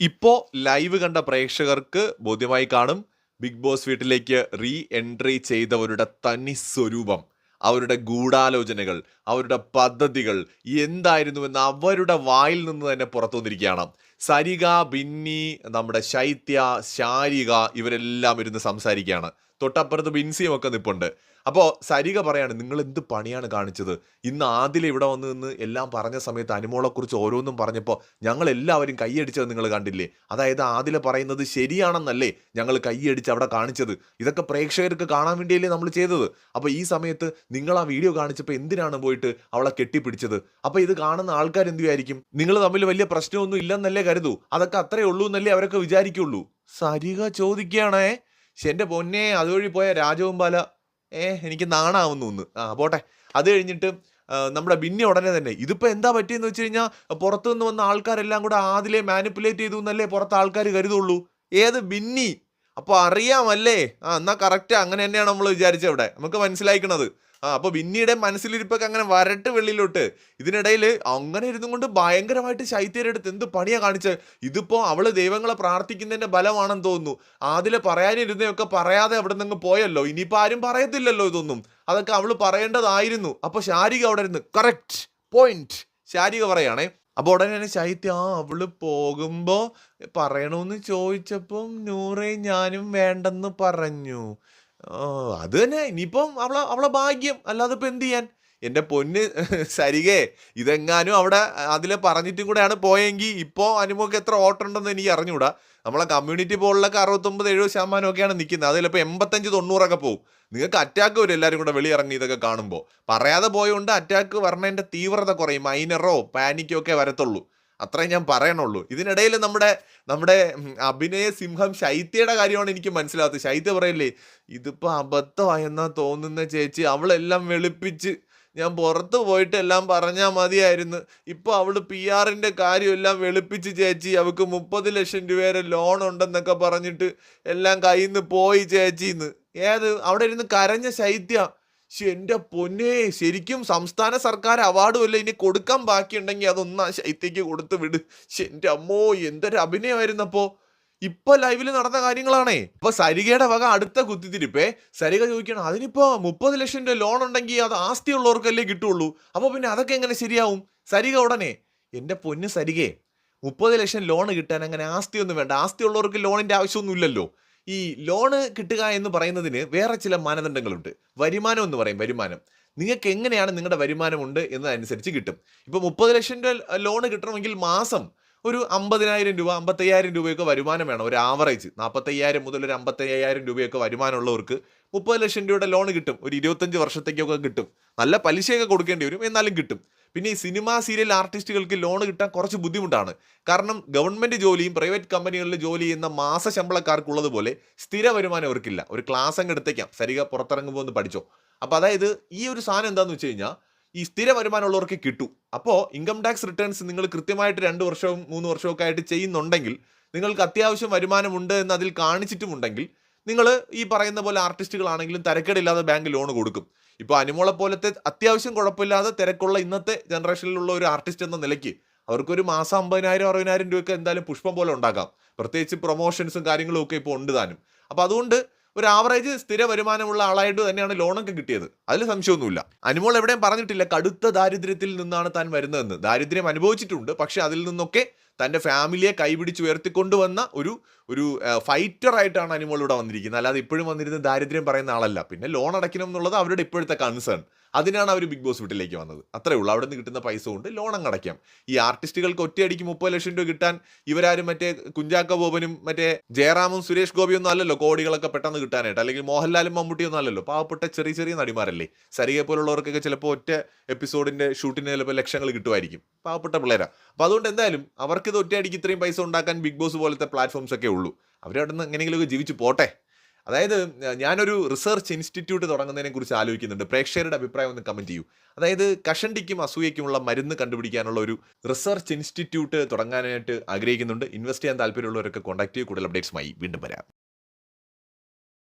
ഇപ്പോൾ ലൈവ് കണ്ട പ്രേക്ഷകർക്ക് ബോധ്യമായി കാണും ബിഗ് ബോസ് വീട്ടിലേക്ക് റീ എൻട്രി ചെയ്തവരുടെ തനി സ്വരൂപം, അവരുടെ ഗൂഢാലോചനകൾ, അവരുടെ പദ്ധതികൾ എന്തായിരുന്നുവെന്ന് അവരുടെ വായിൽ നിന്ന് തന്നെ പുറത്തു വന്നിരിക്കുകയാണ്. സരിക, ബിന്നി, നമ്മുടെ ശൈത്യ, ശാരിക ഇവരെല്ലാം ഇരുന്ന് സംസാരിക്കുകയാണ്. തൊട്ടപ്പുറത്ത് ബിൻസിയും ഒക്കെ നിൽപ്പുണ്ട്. അപ്പോൾ സരിക പറയാണ്, നിങ്ങൾ എന്ത് പണിയാണ് കാണിച്ചത്? ഇന്ന് ആദില ഇവിടെ വന്ന് നിന്ന് എല്ലാം പറഞ്ഞ സമയത്ത് അനുമോളെക്കുറിച്ച് ഓരോന്നും പറഞ്ഞപ്പോൾ ഞങ്ങൾ എല്ലാവരും കൈയടിച്ചത് നിങ്ങൾ കണ്ടില്ലേ? അതായത് ആദില പറയുന്നത് ശരിയാണെന്നല്ലേ ഞങ്ങൾ കൈയടിച്ച് അവിടെ കാണിച്ചത്? ഇതൊക്കെ പ്രേക്ഷകർക്ക് കാണാൻ വേണ്ടിയല്ലേ നമ്മൾ ചെയ്തത്? അപ്പോൾ ഈ സമയത്ത് നിങ്ങൾ ആ വീഡിയോ കാണിച്ചപ്പോൾ എന്തിനാണ് പോയിട്ട് അവളെ കെട്ടിപ്പിടിച്ചത്? അപ്പോൾ ഇത് കാണുന്ന ആൾക്കാർ എന്ത് വിചാരിക്കും? നിങ്ങൾ തമ്മിൽ വലിയ പ്രശ്നമൊന്നും ഇല്ലെന്നല്ലേ കരുതൂ? അതൊക്കെ അത്രേ ഉള്ളൂ എന്നല്ലേ അവരൊക്കെ വിചാരിക്കുള്ളൂ. സരിക ചോദിക്കുകയാണേ, എൻ്റെ പൊന്നെ അതുവഴി പോയ രാജവെമ്പാല എനിക്ക് നാണാവുന്നു ഒന്ന്. പോട്ടെ. അത് കഴിഞ്ഞിട്ട് നമ്മുടെ ബിന്നി ഉടനെ തന്നെ ഇതിപ്പോൾ എന്താ പറ്റിയെന്ന് വെച്ച് കഴിഞ്ഞാൽ പുറത്തുനിന്ന് വന്ന ആൾക്കാരെല്ലാം കൂടെ ആദിലെ മാനിപ്പുലേറ്റ് ചെയ്തു എന്നല്ലേ പുറത്ത് ആൾക്കാർ കരുതുള്ളൂ. ഏത് ബിന്നി? അപ്പോൾ അറിയാമല്ലേ? എന്നാൽ കറക്റ്റ് അങ്ങനെ തന്നെയാണ് നമ്മൾ വിചാരിച്ചത്. ഇവിടെ നമുക്ക് മനസ്സിലായിക്കണത്. അപ്പോൾ ബിന്നിയുടെ മനസ്സിലിരിപ്പൊക്കെ അങ്ങനെ വരട്ട് വെള്ളിയിലോട്ട്. ഇതിനിടയിൽ അങ്ങനെ ഇരുന്നും കൊണ്ട് ഭയങ്കരമായിട്ട് ശൈത്യരെടുത്ത് എന്ത് പണിയാണ് കാണിച്ചത്? ഇതിപ്പോൾ അവള് ദൈവങ്ങളെ പ്രാർത്ഥിക്കുന്നതിന്റെ ബലമാണെന്ന് തോന്നുന്നു. ആദിലെ പറയാനിരുന്നതൊക്കെ പറയാതെ അവിടെ നിന്ന് പോയല്ലോ. ഇനിയിപ്പോൾ ആരും പറയത്തില്ലല്ലോ ഇതൊന്നും. അതൊക്കെ അവള് പറയേണ്ടതായിരുന്നു. അപ്പോൾ ശാരിക അവിടെ ഇരുന്ന് കറക്റ്റ് പോയിന്റ് ശാരിക പറയാണേ. അപ്പോൾ ഉടനെ തന്നെ ശൈത്യ അവള് പോകുമ്പോ പറയണമെന്ന് ചോദിച്ചപ്പം നൂറേയും ഞാനും വേണ്ടെന്ന് പറഞ്ഞു. അത് തന്നെ. ഇനിയിപ്പം അവളെ ഭാഗ്യം, അല്ലാതെ ഇപ്പം എന്ത് ചെയ്യാൻ? എൻ്റെ പൊന്ന് സരികേ, ഇതെങ്ങാനും അവിടെ അതിലെ പറഞ്ഞിട്ടും കൂടെയാണ് പോയെങ്കിൽ ഇപ്പോൾ അനുമോക്ക് എത്ര ഓട്ടമുണ്ടെന്ന് എനിക്ക് അറിഞ്ഞുകൂടാ. നമ്മളെ കമ്മ്യൂണിറ്റി പോളിലൊക്കെ 69-70% ഒക്കെയാണ് നിൽക്കുന്നത്. അതിലിപ്പോൾ 85-90 പോകും. നിങ്ങൾക്ക് അറ്റാക്ക് വരും എല്ലാവരും കൂടെ വെളിയിറങ്ങി ഇതൊക്കെ കാണുമ്പോൾ. പറയാതെ പോയതുകൊണ്ട് അറ്റാക്ക് വരണതിൻ്റെ തീവ്രത കുറയും. മൈനറോ പാനിക്കോ ഒക്കെ വരത്തുള്ളൂ. അത്രയും ഞാൻ പറയണുള്ളൂ. ഇതിനിടയിൽ നമ്മുടെ അഭിനയ സിംഹം ശൈത്യയുടെ കാര്യമാണ് എനിക്ക് മനസ്സിലാത്തത്. ശൈത്യ പറയല്ലേ, ഇതിപ്പോൾ അബദ്ധമായെന്നാ തോന്നുന്ന ചേച്ചി, അവളെല്ലാം വെളുപ്പിച്ച് ഞാൻ പുറത്ത് പോയിട്ട് എല്ലാം പറഞ്ഞാൽ മതിയായിരുന്നു. ഇപ്പോൾ അവൾ PR-ൻ്റെ കാര്യമെല്ലാം വെളുപ്പിച്ച് ചേച്ചി, അവൾക്ക് 30 ലക്ഷം രൂപയുടെ ലോൺ ഉണ്ടെന്നൊക്കെ പറഞ്ഞിട്ട് എല്ലാം കയ്യിൽ നിന്ന് പോയി ചേച്ചിന്ന്. അവിടെ ഇരുന്ന് കരഞ്ഞ ശൈത്യ. എൻ്റെ പൊന്നെ, ശരിക്കും സംസ്ഥാന സർക്കാർ അവാർഡും അല്ല ഇനി കൊടുക്കാൻ ബാക്കിയുണ്ടെങ്കിൽ അതൊന്നാ ശൈത്യക്ക് കൊടുത്ത് വിട്. എൻ്റെ അമ്മോ, എന്തൊരു അഭിനയമായിരുന്നപ്പോ. ഇപ്പൊ ലൈവിൽ നടന്ന കാര്യങ്ങളാണേ. അപ്പൊ സരികയുടെ വക അടുത്ത കുത്തിത്തിരിപ്പേ. സരിക ചോദിക്കണം, അതിനിപ്പോ 30 ലക്ഷം രൂപ ലോൺ ഉണ്ടെങ്കിൽ അത് ആസ്തിയുള്ളവർക്കല്ലേ കിട്ടുള്ളൂ. അപ്പൊ പിന്നെ അതൊക്കെ എങ്ങനെ ശരിയാവും? സരിക ഉടനെ, എൻ്റെ പൊന്ന് സരികെ, 30 ലക്ഷം ലോൺ കിട്ടാൻ അങ്ങനെ ആസ്തിയൊന്നും വേണ്ട. ആസ്തിയുള്ളവർക്ക് ലോണിന്റെ ആവശ്യമൊന്നും ഇല്ലല്ലോ. ഈ ലോണ് കിട്ടുക എന്ന് പറയുന്നതിന് വേറെ ചില മാനദണ്ഡങ്ങളുണ്ട്. വരുമാനം എന്ന് പറയും. വരുമാനം നിങ്ങൾക്ക് എങ്ങനെയാണ് നിങ്ങളുടെ വരുമാനമുണ്ട് എന്നതനുസരിച്ച് കിട്ടും. ഇപ്പോൾ 30 ലക്ഷം രൂപ ലോണ് കിട്ടണമെങ്കിൽ മാസം ഒരു 50,000 രൂപ 55,000 രൂപയൊക്കെ വരുമാനം വേണം. ഒരു ആവറേജ് 45,000 മുതൽ ഒരു 55,000 രൂപയൊക്കെ വരുമാനമുള്ളവർക്ക് 30 ലക്ഷം രൂപയുടെ ലോൺ കിട്ടും. ഒരു 25 വർഷത്തേക്കൊക്കെ കിട്ടും. നല്ല പലിശയൊക്കെ കൊടുക്കേണ്ടി വരും, എന്നാലും കിട്ടും. പിന്നെ ഈ സിനിമ സീരിയൽ ആർട്ടിസ്റ്റുകൾക്ക് ലോൺ കിട്ടാൻ കുറച്ച് ബുദ്ധിമുട്ടാണ്. കാരണം ഗവൺമെന്റ് ജോലിയും പ്രൈവറ്റ് കമ്പനികളിൽ ജോലി ചെയ്യുന്ന മാസ ശമ്പളക്കാർക്കുള്ളതുപോലെ സ്ഥിര വരുമാനം അവർക്കില്ല. ഒരു ക്ലാസ് അങ്ങ് എടുത്തേക്കാം, സരിക പുറത്തിറങ്ങുമ്പോൾ ഒന്ന് പഠിച്ചോ. അപ്പോൾ അതായത് ഈ ഒരു സാധനം എന്താണെന്ന് വെച്ച് കഴിഞ്ഞാൽ ഈ സ്ഥിര വരുമാനമുള്ളവർക്ക് കിട്ടും. അപ്പോൾ ഇൻകം ടാക്സ് റിട്ടേൺസ് നിങ്ങൾ കൃത്യമായിട്ട് 2 വർഷവും 3 വർഷവും ഒക്കെ ആയിട്ട് ചെയ്യുന്നുണ്ടെങ്കിൽ, നിങ്ങൾക്ക് അത്യാവശ്യം വരുമാനമുണ്ട് എന്ന് അതിൽ കാണിച്ചിട്ടുമുണ്ടെങ്കിൽ, നിങ്ങൾ ഈ പറയുന്ന പോലെ ആർട്ടിസ്റ്റുകളാണെങ്കിലും തരക്കേടില്ലാതെ ബാങ്ക് ലോൺ കൊടുക്കും. ഇപ്പോൾ അനുമോളെ പോലത്തെ അത്യാവശ്യം കുഴപ്പമില്ലാതെ തിരക്കുള്ള ഇന്നത്തെ ജനറേഷനിലുള്ള ഒരു ആർട്ടിസ്റ്റ് എന്ന നിലയ്ക്ക് അവർക്കൊരു മാസം 50,000-60,000 രൂപയൊക്കെ എന്തായാലും പുഷ്പം പോലെ ഉണ്ടാക്കാം. പ്രത്യേകിച്ച് പ്രൊമോഷൻസും കാര്യങ്ങളും ഒക്കെ ഇപ്പോൾ ഉണ്ട് താനും. അപ്പോൾ അതുകൊണ്ട് ഒരു ആവറേജ് സ്ഥിര വരുമാനമുള്ള ആളായിട്ട് തന്നെയാണ് ലോണൊക്കെ കിട്ടിയത്. അതിൽ സംശയമൊന്നുമില്ല. അനുമോൾ എവിടെയും പറഞ്ഞിട്ടില്ല കടുത്ത ദാരിദ്ര്യത്തിൽ നിന്നാണ് താൻ വരുന്നതെന്ന്. ദാരിദ്ര്യം അനുഭവിച്ചിട്ടുണ്ട്, പക്ഷെ അതിൽ നിന്നൊക്കെ തൻ്റെ ഫാമിലിയെ കൈപിടിച്ച് ഉയർത്തിക്കൊണ്ടുവന്ന ഒരു ഫൈറ്റർ ആയിട്ടാണ് അനുമോൾ ഇവിടെ വന്നിരിക്കുന്നത്. അല്ലാതെ ഇപ്പോഴും വന്നിരുന്ന ദാരിദ്ര്യം പറയുന്ന ആളല്ല. പിന്നെ ലോൺ അടയ്ക്കണം എന്നുള്ളത് അവരുടെ ഇപ്പോഴത്തെ കൺസേൺ. അതിനാണ് അവർ ബിഗ് ബോസ് വീട്ടിലേക്ക് വന്നത്. അത്രേ ഉള്ളൂ. അവിടെ നിന്ന് കിട്ടുന്ന പൈസ കൊണ്ട് ലോൺ അങ്ങ് അടയ്ക്കാം. ഈ ആർട്ടിസ്റ്റുകൾക്ക് ഒറ്റയടിക്ക് 30 ലക്ഷം രൂപ കിട്ടാൻ ഇവരാരും മറ്റേ കുഞ്ചാക്ക ബോബനും മറ്റേ ജയറാമും സുരേഷ് ഗോപിയൊന്നും അല്ലല്ലോ കോടികളൊക്കെ പെട്ടെന്ന് കിട്ടാനായിട്ട്. അല്ലെങ്കിൽ മോഹൻലാലും മമ്മൂട്ടിയൊന്നും അല്ലല്ലോ. പാവപ്പെട്ട ചെറിയ ചെറിയ നടിമാരല്ലേ. സരികയെ പോലുള്ളവർക്കൊക്കെ ചിലപ്പോൾ ഒറ്റ എപ്പിസോഡിന്റെ ഷൂട്ടിന് ചിലപ്പോൾ ലക്ഷങ്ങൾ കിട്ടുമായിരിക്കും. പാവപ്പെട്ട പിള്ളേരാ. അപ്പോൾ അതുകൊണ്ട് എന്തായാലും അവർക്കിത് ഒറ്റയടിക്ക് ഇത്രയും പൈസ ഉണ്ടാക്കാൻ ബിഗ് ബോസ് പോലത്തെ പ്ലാറ്റ്ഫോംസ് ഒക്കെ ഉള്ളൂ. അവരവിടെ നിന്ന് എങ്ങനെയെങ്കിലുമൊക്കെ ജീവിച്ച് പോട്ടെ. അതായത് ഞാനൊരു റിസർച്ച് ഇൻസ്റ്റിറ്റ്യൂട്ട് തുടങ്ങുന്നതിനെ കുറിച്ച് ആലോചിക്കുന്നുണ്ട്. പ്രേക്ഷകരുടെ അഭിപ്രായം ഒന്ന് കമന്റ് ചെയ്യൂ. അതായത് കഷണ്ടിക്കും അസൂയയ്ക്കുമുള്ള മരുന്ന് കണ്ടുപിടിക്കാനുള്ള ഒരു റിസർച്ച് ഇൻസ്റ്റിറ്റ്യൂട്ട് തുടങ്ങാനായിട്ട് ആഗ്രഹിക്കുന്നുണ്ട്. ഇൻവെസ്റ്റ് ചെയ്യാൻ താല്പര്യമുള്ളവരൊക്കെ കോൺടാക്ട് ചെയ്യൂ. കൂടുതൽ അപ്ഡേറ്റ്സുമായി വീണ്ടും വരാം.